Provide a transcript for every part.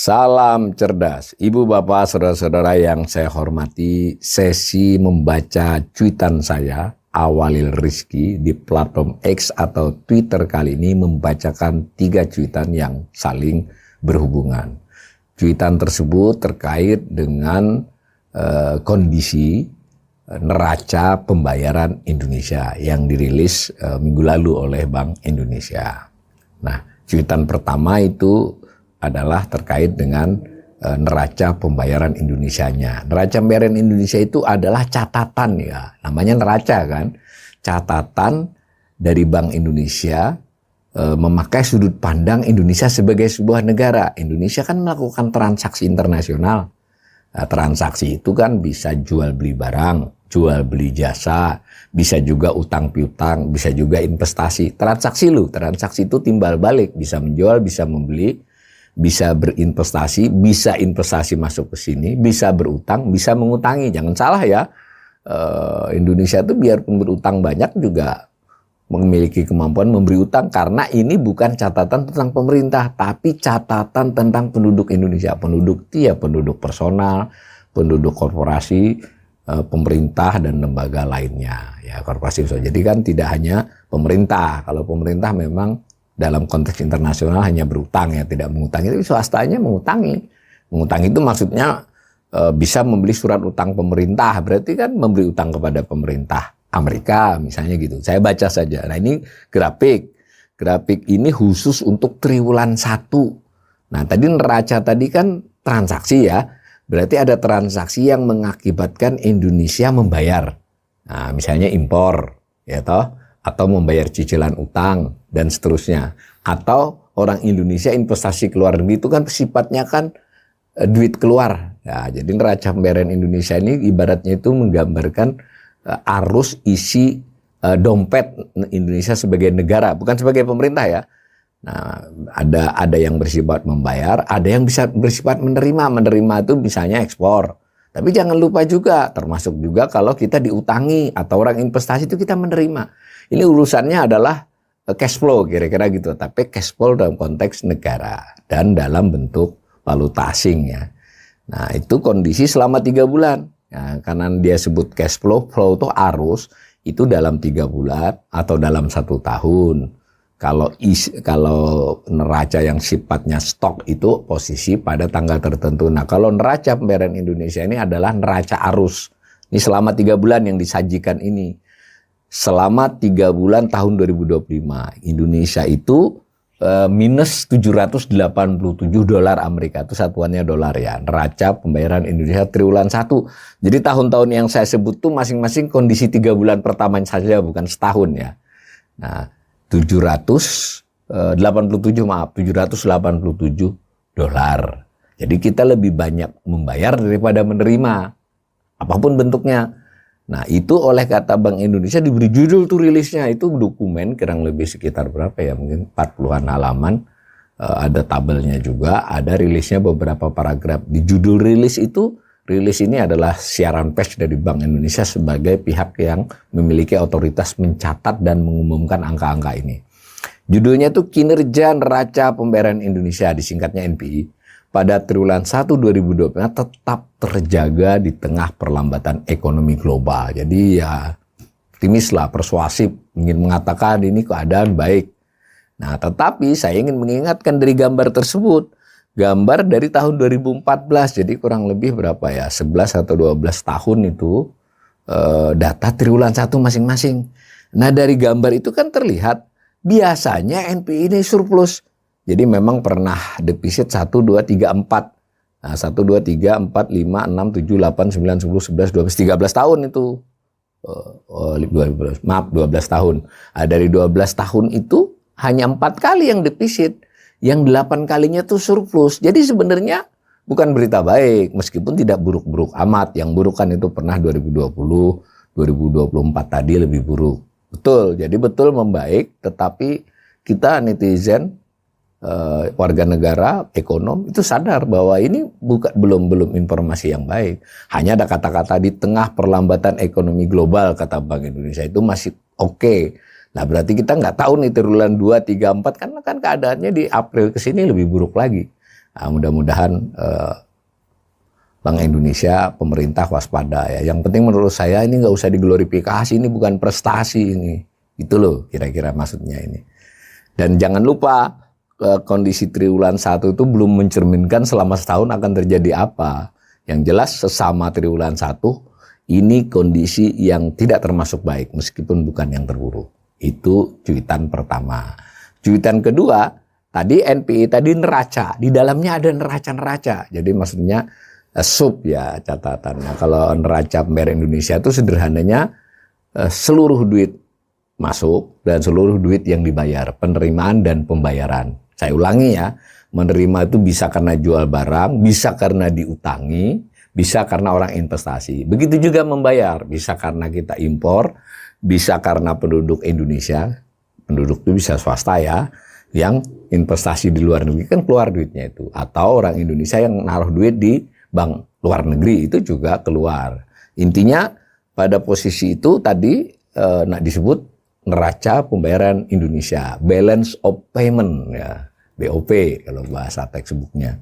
Salam cerdas, Ibu Bapak, saudara-saudara yang saya hormati. Sesi membaca cuitan saya, Awalil Rizky, di platform X atau Twitter kali ini membacakan 3 cuitan yang saling berhubungan. Cuitan tersebut terkait dengan kondisi neraca pembayaran Indonesia yang dirilis minggu lalu oleh Bank Indonesia. Nah, cuitan pertama itu adalah terkait dengan neraca pembayaran Indonesianya. Neraca pembayaran Indonesia itu adalah catatan ya, namanya neraca kan. Catatan dari Bank Indonesia memakai sudut pandang Indonesia sebagai sebuah negara. Indonesia kan melakukan transaksi internasional. Nah, transaksi itu kan bisa jual beli barang, jual beli jasa, bisa juga utang piutang, bisa juga investasi. Transaksi itu timbal balik, bisa menjual, bisa membeli, bisa berinvestasi, bisa investasi masuk ke sini, bisa berutang, bisa mengutangi. Jangan salah ya, Indonesia itu biarpun berutang banyak juga memiliki kemampuan memberi utang, karena ini bukan catatan tentang pemerintah, tapi catatan tentang penduduk Indonesia. Penduduk itu ya penduduk personal, penduduk korporasi, pemerintah dan lembaga lainnya. Ya, korporasi. Jadi kan tidak hanya pemerintah. Kalau pemerintah memang dalam konteks internasional hanya berutang ya, tidak mengutangi, tapi swastanya mengutangi. Mengutangi itu maksudnya bisa membeli surat utang pemerintah, berarti kan memberi utang kepada pemerintah Amerika misalnya gitu. Saya baca saja. Nah, ini grafik. Grafik ini khusus untuk triwulan 1. Nah, tadi neraca tadi kan transaksi ya. Berarti ada transaksi yang mengakibatkan Indonesia membayar. Nah, misalnya impor ya toh, atau membayar cicilan utang dan seterusnya. Atau orang Indonesia investasi ke luar negeri itu kan sifatnya kan duit keluar. Ya, jadi neraca pembayaran Indonesia ini ibaratnya itu menggambarkan arus isi dompet Indonesia sebagai negara, bukan sebagai pemerintah ya. Nah, ada yang bersifat membayar, ada yang bisa bersifat menerima. Menerima itu misalnya ekspor. Tapi jangan lupa juga, termasuk juga kalau kita diutangi atau orang investasi itu kita menerima. Ini urusannya adalah cash flow kira-kira gitu. Tapi cash flow dalam konteks negara dan dalam bentuk valuta asing ya. Nah, itu kondisi selama 3 bulan. Nah, karena dia sebut cash flow, flow itu arus, itu dalam 3 bulan atau dalam 1 tahun. Kalau neraca yang sifatnya stok itu posisi pada tanggal tertentu. Nah, kalau neraca pembayaran Indonesia ini adalah neraca arus. Ini selama 3 bulan yang disajikan ini. Selama 3 bulan tahun 2025, Indonesia itu minus 787 dolar Amerika, itu satuannya dolar ya, neraca pembayaran Indonesia triwulan 1. Jadi tahun-tahun yang saya sebut tuh masing-masing kondisi 3 bulan pertama saja, bukan setahun ya. Nah, 787 dolar. Jadi kita lebih banyak membayar daripada menerima, apapun bentuknya. Nah, itu oleh kata Bank Indonesia diberi judul tuh rilisnya, itu dokumen kurang lebih sekitar berapa ya, mungkin 40-an halaman, ada tabelnya juga, ada rilisnya beberapa paragraf. Di judul rilis itu, rilis ini adalah siaran pers dari Bank Indonesia sebagai pihak yang memiliki otoritas mencatat dan mengumumkan angka-angka ini. Judulnya tuh Kinerja Neraca Pembayaran Indonesia, disingkatnya NPI, pada triwulan 1 2025 tetap terjaga di tengah perlambatan ekonomi global. Jadi ya optimis lah, persuasif, ingin mengatakan ini keadaan baik. Nah, tetapi saya ingin mengingatkan dari gambar tersebut, gambar dari tahun 2014, jadi kurang lebih berapa ya, 11 atau 12 tahun itu data triwulan 1 masing-masing. Nah, dari gambar itu kan terlihat biasanya NPI ini surplus. Jadi memang pernah defisit 1, 2, 3, 4. Nah, 1, 2, 3, 4, 5, 6, 7, 8, 9, 10, 11, 12, 13 tahun itu. 12 tahun. Nah, dari 12 tahun itu hanya 4 kali yang defisit. Yang 8 kalinya itu surplus. Jadi sebenarnya bukan berita baik. Meskipun tidak buruk-buruk amat. Yang buruk kan itu pernah 2020, 2024 tadi lebih buruk. Betul, jadi betul membaik. Tetapi kita netizen, warga negara, ekonom itu sadar bahwa ini belum informasi yang baik. Hanya ada kata-kata di tengah perlambatan ekonomi global, kata Bank Indonesia, itu masih oke. Nah, berarti kita nggak tahu nih triwulan 2, 3, 4 karena kan keadaannya di April ke sini lebih buruk lagi. Nah, mudah-mudahan Bank Indonesia, pemerintah waspada ya. Yang penting menurut saya ini nggak usah diglorifikasi, ini bukan prestasi ini. Itu loh kira-kira maksudnya ini. Dan jangan lupa kondisi triwulan 1 itu belum mencerminkan selama setahun akan terjadi apa. Yang jelas sesama triwulan 1 ini kondisi yang tidak termasuk baik meskipun bukan yang terburuk. Itu cuitan pertama. Cuitan kedua, tadi NPI tadi neraca, di dalamnya ada neraca-neraca. Jadi maksudnya sub ya catatannya. Kalau neraca pembayaran Indonesia itu sederhananya seluruh duit masuk dan seluruh duit yang dibayar, penerimaan dan pembayaran. Saya ulangi ya, menerima itu bisa karena jual barang, bisa karena diutangi, bisa karena orang investasi. Begitu juga membayar, bisa karena kita impor, bisa karena penduduk Indonesia, penduduk itu bisa swasta ya, yang investasi di luar negeri kan keluar duitnya itu. Atau orang Indonesia yang naruh duit di bank luar negeri itu juga keluar. Intinya pada posisi itu tadi disebut neraca pembayaran Indonesia, balance of payment ya, BOP kalau bahasa textbooknya.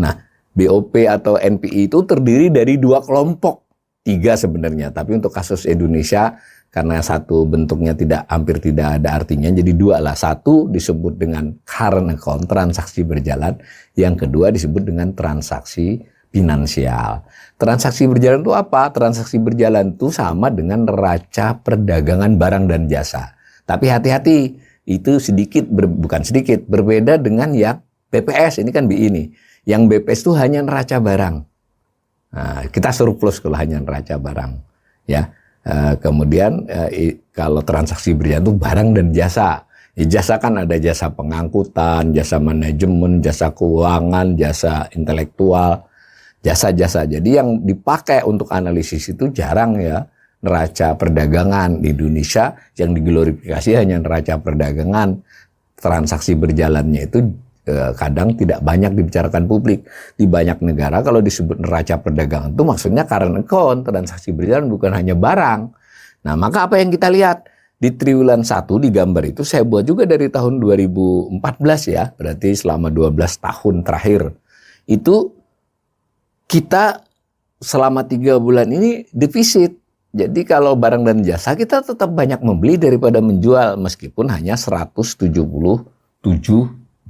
Nah, BOP atau NPI itu terdiri dari dua kelompok, 3 sebenarnya. Tapi untuk kasus Indonesia karena satu bentuknya hampir tidak ada artinya, jadi 2 lah. Satu disebut dengan current account, transaksi berjalan. Yang kedua disebut dengan transaksi finansial. Transaksi berjalan itu apa? Transaksi berjalan itu sama dengan neraca perdagangan barang dan jasa. Tapi hati-hati, itu bukan sedikit, berbeda dengan yang BPS, ini kan BI ini. Yang BPS itu hanya neraca barang. Nah, kita surplus kalau hanya neraca barang. Ya. Kemudian kalau transaksi berjalan itu barang dan jasa. Ya, jasa kan ada jasa pengangkutan, jasa manajemen, jasa keuangan, jasa intelektual, jasa-jasa. Jadi yang dipakai untuk analisis itu jarang ya. Neraca perdagangan di Indonesia yang diglorifikasi hanya neraca perdagangan. Transaksi berjalannya itu kadang tidak banyak dibicarakan publik. Di banyak negara kalau disebut neraca perdagangan itu maksudnya current account, transaksi berjalan bukan hanya barang. Nah, maka apa yang kita lihat di triwulan 1 di gambar itu saya buat juga dari tahun 2014 ya, berarti selama 12 tahun terakhir. Itu kita selama 3 bulan ini defisit. Jadi kalau barang dan jasa kita tetap banyak membeli daripada menjual meskipun hanya 177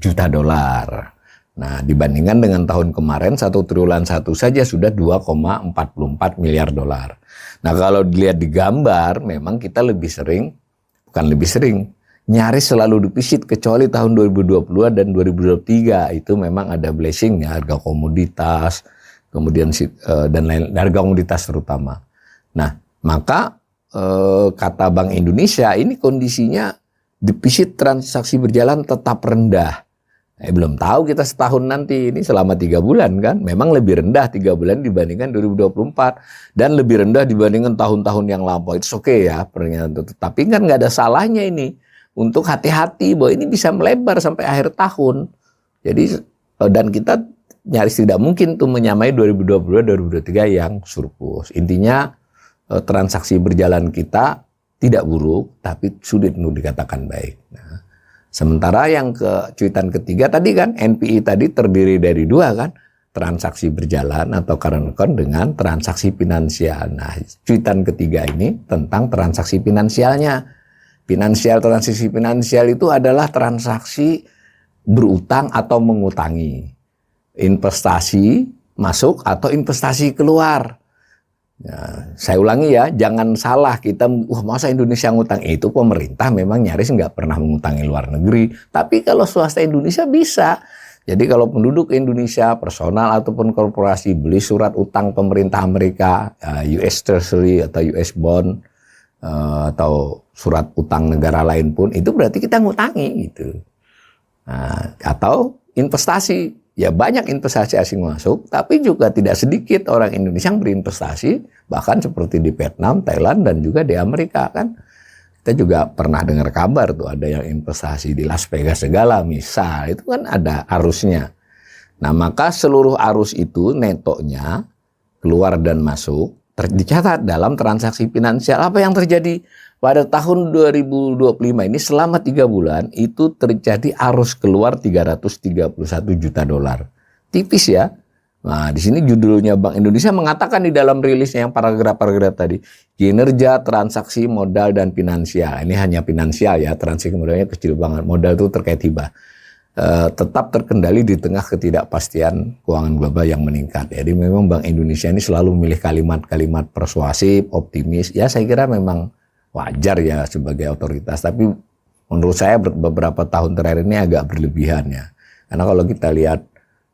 juta dolar. Nah, dibandingkan dengan tahun kemarin satu triwulan 1 saja sudah 2,44 miliar dolar. Nah, kalau dilihat di gambar memang kita nyaris selalu defisit kecuali tahun 2022 dan 2023 itu memang ada blessing ya, harga komoditas, kemudian dan lain harga komoditas terutama. Nah, maka kata Bank Indonesia ini kondisinya defisit transaksi berjalan tetap rendah. Belum tahu kita setahun nanti ini selama 3 bulan kan. Memang lebih rendah 3 bulan dibandingkan 2024 dan lebih rendah dibandingkan tahun-tahun yang lampau. Itu oke ya pernyataan itu. Tapi kan nggak ada salahnya ini untuk hati-hati bahwa ini bisa melebar sampai akhir tahun. Jadi dan kita nyaris tidak mungkin tuh menyamai 2022-2023 yang surplus. Intinya transaksi berjalan kita tidak buruk, tapi sulit untuk dikatakan baik. Nah, sementara yang cuitan ketiga tadi kan, NPI tadi terdiri dari 2 kan, transaksi berjalan atau current account dengan transaksi finansial. Nah, cuitan ketiga ini tentang transaksi finansialnya. Transaksi finansial itu adalah transaksi berutang atau mengutangi. Investasi masuk atau investasi keluar. Nah, saya ulangi ya, jangan salah kita, masa Indonesia ngutang? Itu pemerintah memang nyaris nggak pernah mengutangi luar negeri. Tapi kalau swasta Indonesia bisa. Jadi kalau penduduk Indonesia, personal ataupun korporasi beli surat utang pemerintah Amerika, US Treasury atau US Bond, atau surat utang negara lain pun, itu berarti kita ngutangi gitu. Nah, atau investasi. Ya banyak investasi asing masuk, tapi juga tidak sedikit orang Indonesia yang berinvestasi, bahkan seperti di Vietnam, Thailand, dan juga di Amerika kan. Kita juga pernah dengar kabar tuh ada yang investasi di Las Vegas segala, misal, itu kan ada arusnya. Nah, maka seluruh arus itu netonya, keluar dan masuk, dicatat dalam transaksi finansial. Apa yang terjadi? Pada tahun 2025 ini selama 3 bulan itu terjadi arus keluar 331 juta dolar. tipis ya. Nah, di sini judulnya Bank Indonesia mengatakan di dalam rilisnya yang paragraf-paragraf tadi, kinerja transaksi modal dan finansial. Ini hanya finansial ya, transaksi modalnya kecil banget. Modal itu terkait hibah. Tetap terkendali di tengah ketidakpastian keuangan global yang meningkat. Jadi memang Bank Indonesia ini selalu memilih kalimat-kalimat persuasif, optimis. Ya saya kira memang wajar ya sebagai otoritas. Tapi menurut saya beberapa tahun terakhir ini agak berlebihan ya. Karena kalau kita lihat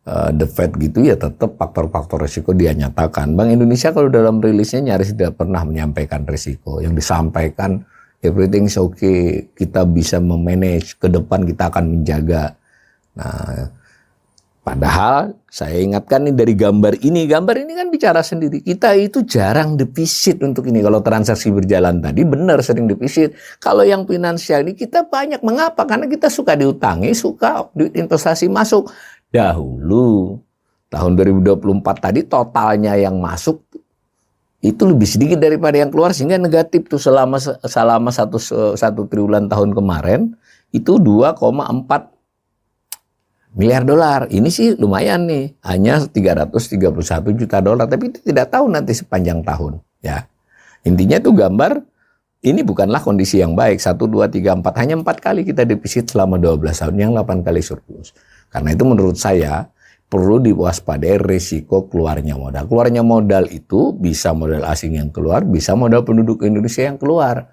The Fed gitu ya tetap faktor-faktor risiko dia nyatakan. Bank Indonesia kalau dalam rilisnya nyaris tidak pernah menyampaikan risiko. Yang disampaikan everything is okay, kita bisa memanage, ke depan kita akan menjaga. Nah, padahal saya ingatkan nih dari gambar ini kan bicara sendiri. Kita itu jarang defisit untuk ini. Kalau transaksi berjalan tadi benar sering defisit. Kalau yang finansial ini kita banyak. Mengapa? Karena kita suka diutangi, suka duit investasi masuk. Dahulu tahun 2024 tadi totalnya yang masuk itu lebih sedikit daripada yang keluar sehingga negatif tuh selama satu triwulan tahun kemarin itu 2,4 miliar dolar. Ini sih lumayan nih, hanya 331 juta dolar, tapi itu tidak tahu nanti sepanjang tahun ya. Intinya tuh gambar ini bukanlah kondisi yang baik. 1, 2, 3, 4 hanya 4 kali kita defisit selama 12 tahun, yang 8 kali surplus. Karena itu menurut saya perlu diwaspadai risiko keluarnya modal. Keluarnya modal itu bisa modal asing yang keluar, bisa modal penduduk Indonesia yang keluar.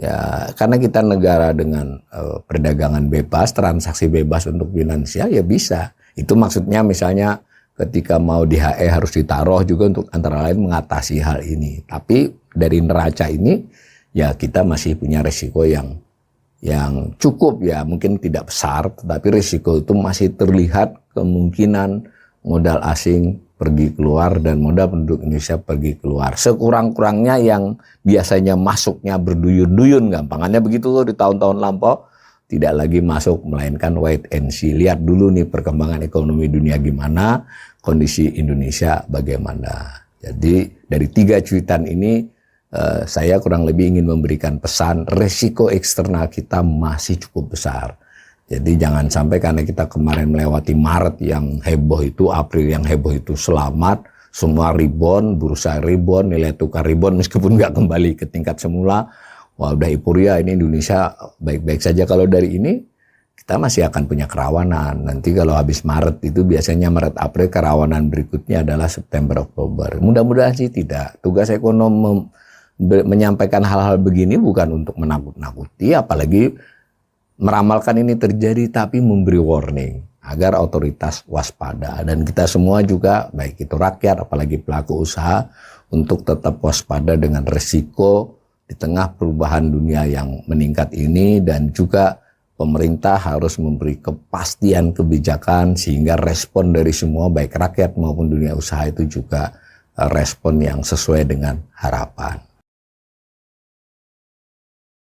Ya, karena kita negara dengan perdagangan bebas, transaksi bebas untuk finansial ya bisa. Itu maksudnya misalnya ketika mau di HE harus ditaruh juga untuk antara lain mengatasi hal ini. Tapi dari neraca ini ya kita masih punya risiko yang cukup ya, mungkin tidak besar, tetapi risiko itu masih terlihat kemungkinan modal asing pergi keluar dan modal penduduk Indonesia pergi keluar. Sekurang-kurangnya yang biasanya masuknya berduyun-duyun, gampangannya begitu loh di tahun-tahun lampau, tidak lagi masuk, melainkan wait and see. Lihat dulu nih perkembangan ekonomi dunia gimana, kondisi Indonesia bagaimana. Jadi dari 3 cuitan ini, saya kurang lebih ingin memberikan pesan resiko eksternal kita masih cukup besar. Jadi jangan sampai karena kita kemarin melewati Maret yang heboh itu, April yang heboh itu selamat, semua rebound, bursa rebound, nilai tukar rebound meskipun nggak kembali ke tingkat semula. Wah udah euforia ini Indonesia baik-baik saja. Kalau dari ini kita masih akan punya kerawanan. Nanti kalau habis Maret itu biasanya Maret April, kerawanan berikutnya adalah September Oktober. Mudah-mudahan sih tidak. Tugas ekonom menyampaikan hal-hal begini bukan untuk menakut-nakuti, apalagi meramalkan ini terjadi, tapi memberi warning agar otoritas waspada. Dan kita semua juga, baik itu rakyat, apalagi pelaku usaha, untuk tetap waspada dengan risiko di tengah perubahan dunia yang meningkat ini. Dan juga pemerintah harus memberi kepastian kebijakan sehingga respon dari semua, baik rakyat maupun dunia usaha itu juga respon yang sesuai dengan harapan.